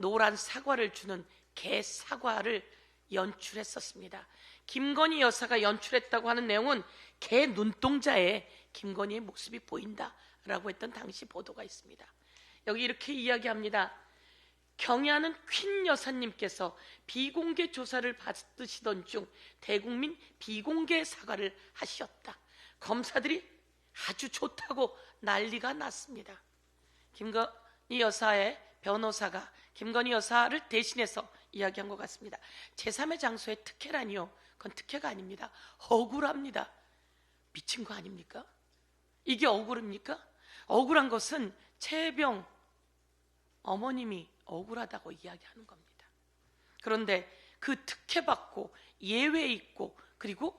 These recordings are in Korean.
노란 사과를 주는 개 사과를 연출했었습니다. 김건희 여사가 연출했다고 하는 내용은 개 눈동자에 김건희의 모습이 보인다라고 했던 당시 보도가 있습니다. 여기 이렇게 이야기합니다. 경애하는 퀸 여사님께서 비공개 조사를 받으시던 중 대국민 비공개 사과를 하셨다. 검사들이 아주 좋다고 난리가 났습니다. 김건희 여사의 변호사가 김건희 여사를 대신해서 이야기한 것 같습니다. 제3의 장소의 특혜라니요, 그건 특혜가 아닙니다. 억울합니다. 미친 거 아닙니까? 이게 억울합니까? 억울한 것은 최혜병 어머님이 억울하다고 이야기하는 겁니다. 그런데 그 특혜받고 예외 있고 그리고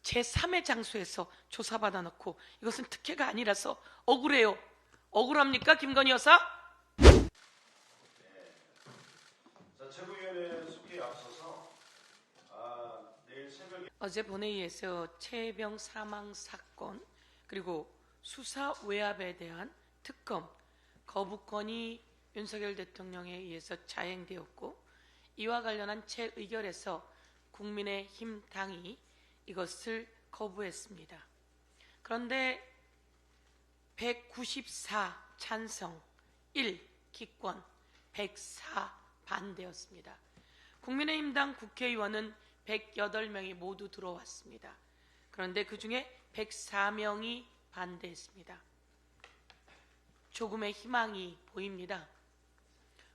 제3의 장소에서 조사받아 놓고 이것은 특혜가 아니라서 억울해요. 억울합니까, 김건희 여사? 최고위원회 소개에 앞서서 내일 새벽에 어제 본회의에서 최혜병 사망 사건 그리고 수사 외압에 대한 특검 거부권이 윤석열 대통령에 의해서 자행되었고, 이와 관련한 채의결에서 국민의힘 당이 이것을 거부했습니다. 그런데 194 찬성, 1 기권, 104 반대였습니다. 국민의힘 당 국회의원은 108명이 모두 들어왔습니다. 그런데 그 중에 104명이 반대했습니다. 조금의 희망이 보입니다.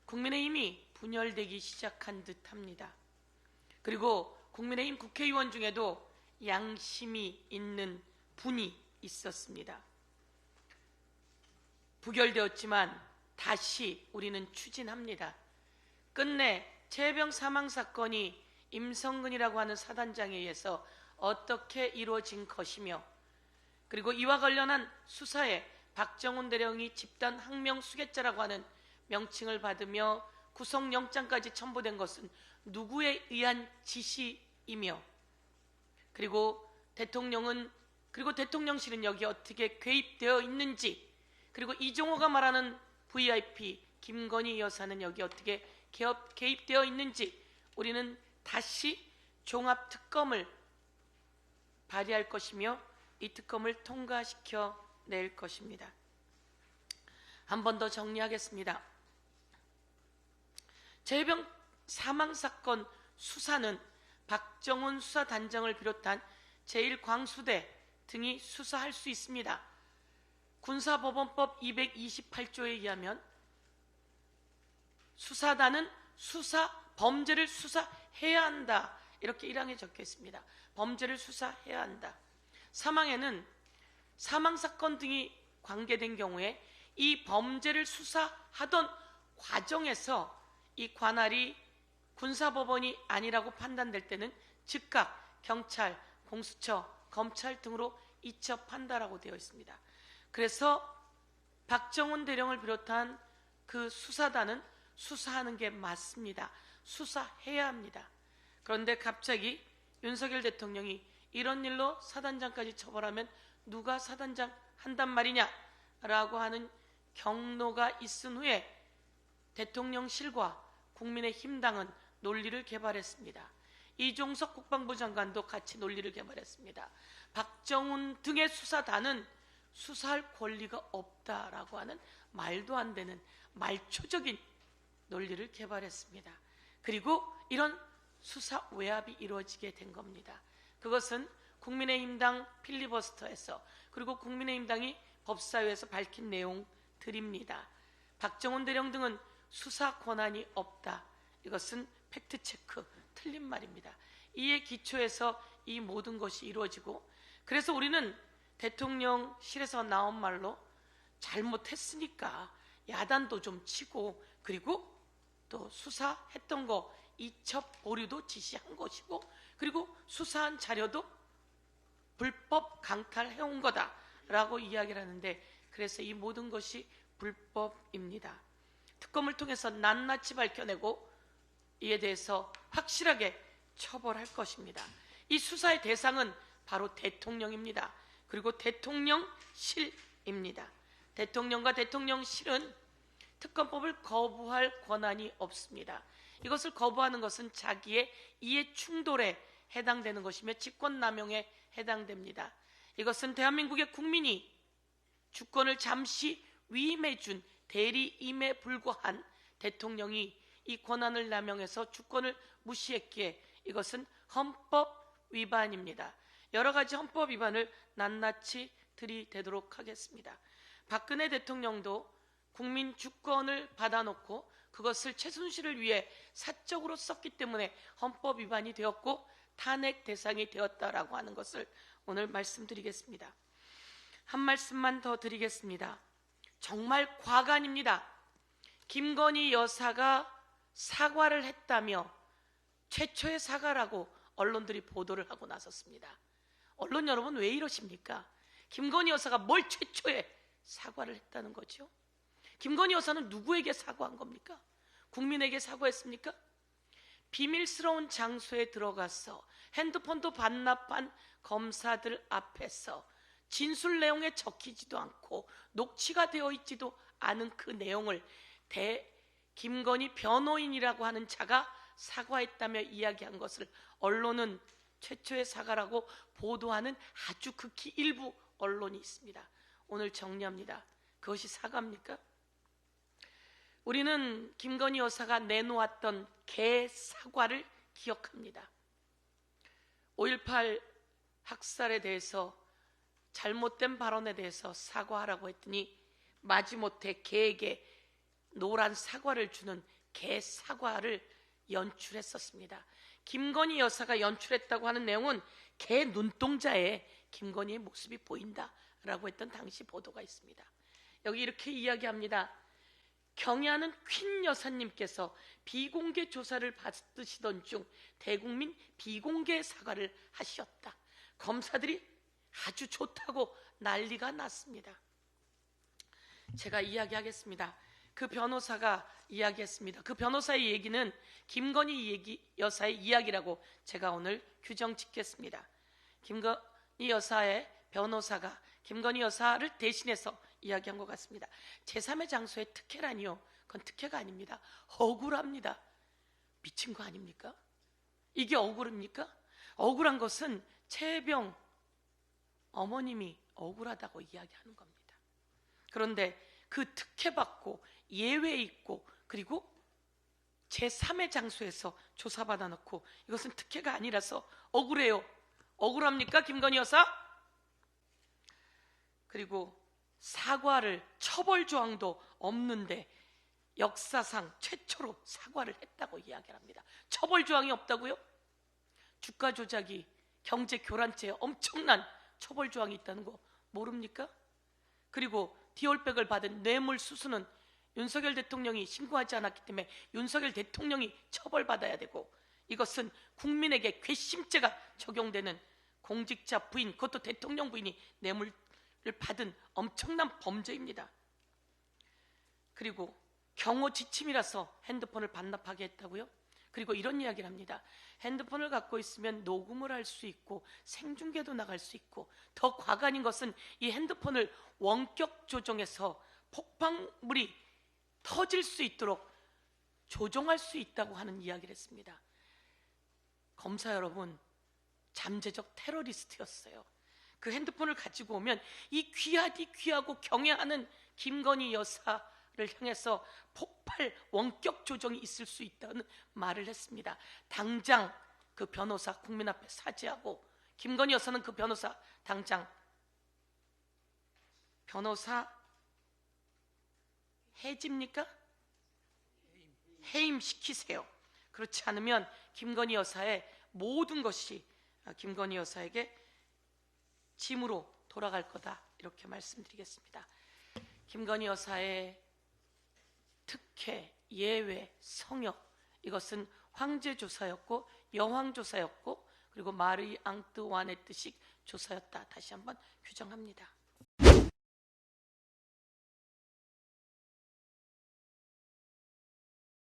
국민의힘이 분열되기 시작한 듯합니다. 그리고 국민의힘 국회의원 중에도 양심이 있는 분이 있었습니다. 부결되었지만 다시 우리는 추진합니다. 끝내 최혜병 사망 사건이 임성근이라고 하는 사단장에 의해서 어떻게 이루어진 것이며, 그리고 이와 관련한 수사에 박정훈 대령이 집단 항명 수괴죄라고 하는 명칭을 받으며 구속영장까지 첨부된 것은 누구에 의한 지시이며, 그리고 대통령실은 여기 어떻게 개입되어 있는지, 그리고 이종호가 말하는 VIP 김건희 여사는 여기 어떻게 개입되어 있는지 우리는 다시 종합특검을 발의할 것이며 이 특검을 통과시켜 낼 것입니다. 한 번 더 정리하겠습니다. 최혜병 사망사건 수사는 박정훈 수사단장을 비롯한 제1광수대 등이 수사할 수 있습니다. 군사법원법 228조에 의하면 수사단은 범죄를 수사해야 한다, 이렇게 1항에 적혀 있습니다. 범죄를 수사해야 한다. 사망에는 사망사건 등이 관계된 경우에 이 범죄를 수사하던 과정에서 이 관할이 군사법원이 아니라고 판단될 때는 즉각 경찰, 공수처, 검찰 등으로 이첩한다라고 되어 있습니다. 그래서 박정훈 대령을 비롯한 그 수사단은 수사하는 게 맞습니다. 수사해야 합니다. 그런데 갑자기 윤석열 대통령이 이런 일로 사단장까지 처벌하면 누가 사단장 한단 말이냐라고 하는 경로가 있은 후에 대통령실과 국민의힘 당은 논리를 개발했습니다. 이종석 국방부 장관도 같이 논리를 개발했습니다. 박정훈 등의 수사단은 수사할 권리가 없다라고 하는 말도 안 되는 말초적인 논리를 개발했습니다. 그리고 이런 수사 외압이 이루어지게 된 겁니다. 그것은 국민의힘당 필리버스터에서, 그리고 국민의힘당이 법사위에서 밝힌 내용들입니다. 박정훈 대령 등은 수사 권한이 없다. 이것은 팩트체크, 틀린 말입니다. 이에 기초해서 이 모든 것이 이루어지고, 그래서 우리는 대통령실에서 나온 말로 잘못했으니까 야단도 좀 치고, 그리고 또 수사했던 거 이첩 보류도 지시한 것이고, 그리고 수사한 자료도 불법 강탈해온 거다라고 이야기를 하는데, 그래서 이 모든 것이 불법입니다. 특검을 통해서 낱낱이 밝혀내고 이에 대해서 확실하게 처벌할 것입니다. 이 수사의 대상은 바로 대통령입니다. 그리고 대통령실입니다. 대통령과 대통령실은 특검법을 거부할 권한이 없습니다. 이것을 거부하는 것은 자기의 이해 충돌에 해당되는 것이며 직권남용에 해당됩니다. 이것은 대한민국의 국민이 주권을 잠시 위임해준 대리임에 불과한 대통령이 이 권한을 남용해서 주권을 무시했기에 이것은 헌법 위반입니다. 여러 가지 헌법 위반을 낱낱이 들이대도록 하겠습니다. 박근혜 대통령도 국민 주권을 받아놓고 그것을 최순실을 위해 사적으로 썼기 때문에 헌법 위반이 되었고 탄핵 대상이 되었다라고 하는 것을 오늘 말씀드리겠습니다. 한 말씀만 더 드리겠습니다. 정말 과간입니다. 김건희 여사가 사과를 했다며 최초의 사과라고 언론들이 보도를 하고 나섰습니다. 언론 여러분 왜 이러십니까? 김건희 여사가 뭘 최초의 사과를 했다는 거죠? 김건희 여사는 누구에게 사과한 겁니까? 국민에게 사과했습니까? 비밀스러운 장소에 들어가서 핸드폰도 반납한 검사들 앞에서 진술 내용에 적히지도 않고 녹취가 되어 있지도 않은 그 내용을 김건희 변호인이라고 하는 자가 사과했다며 이야기한 것을 언론은 최초의 사과라고 보도하는 아주 극히 일부 언론이 있습니다. 오늘 정리합니다. 그것이 사과입니까? 우리는 김건희 여사가 내놓았던 개사과를 기억합니다. 5.18 학살에 대해서 잘못된 발언에 대해서 사과하라고 했더니 마지못해 개에게 노란 사과를 주는 개사과를 연출했었습니다. 김건희 여사가 연출했다고 하는 내용은 개 눈동자에 김건희의 모습이 보인다라고 했던 당시 보도가 있습니다. 여기 이렇게 이야기합니다. 경애하는 퀸 여사님께서 비공개 조사를 받으시던 중 대국민 비공개 사과를 하셨다. 검사들이 아주 좋다고 난리가 났습니다. 제가 이야기하겠습니다. 그 변호사가 이야기했습니다. 그 변호사의 얘기는 김건희 여사의 이야기라고 제가 오늘 규정 짓겠습니다. 김건희 여사의 변호사가 김건희 여사를 대신해서 이야기한 것 같습니다. 제3의 장소의 특혜라니요. 그건 특혜가 아닙니다. 억울합니다. 미친 거 아닙니까? 이게 억울합니까? 억울한 것은 최혜병 어머님이 억울하다고 이야기하는 겁니다. 그런데 그 특혜받고 예외 있고 그리고 제3의 장소에서 조사받아 놓고 이것은 특혜가 아니라서 억울해요. 억울합니까? 김건희 여사? 그리고 사과를 처벌 조항도 없는데 역사상 최초로 사과를 했다고 이야기를 합니다. 처벌 조항이 없다고요? 주가 조작이 경제 교란죄에 엄청난 처벌 조항이 있다는 거 모릅니까? 그리고 디올백을 받은 뇌물 수수는 윤석열 대통령이 신고하지 않았기 때문에 윤석열 대통령이 처벌받아야 되고 이것은 국민에게 괘씸죄가 적용되는 공직자 부인, 그것도 대통령 부인이 뇌물을 받은 엄청난 범죄입니다. 그리고 경호 지침이라서 핸드폰을 반납하게 했다고요? 그리고 이런 이야기를 합니다. 핸드폰을 갖고 있으면 녹음을 할 수 있고 생중계도 나갈 수 있고 더 과간인 것은 이 핸드폰을 원격 조정해서 폭발물이 터질 수 있도록 조종할 수 있다고 하는 이야기를 했습니다. 검사 여러분, 잠재적 테러리스트였어요. 그 핸드폰을 가지고 오면 이 귀하고 경애하는 김건희 여사를 향해서 폭발 원격 조정이 있을 수 있다는 말을 했습니다. 당장 그 변호사 국민 앞에 사죄하고 김건희 여사는 그 변호사 당장 변호사 해집니까? 해임시키세요. 그렇지 않으면 김건희 여사의 모든 것이 김건희 여사에게 짐으로 돌아갈 거다 이렇게 말씀드리겠습니다. 김건희 여사의 특혜, 예외, 성역 이것은 황제 조사였고 여왕 조사였고 그리고 마르이 앙뚜와네트식 조사였다. 다시 한번 규정합니다.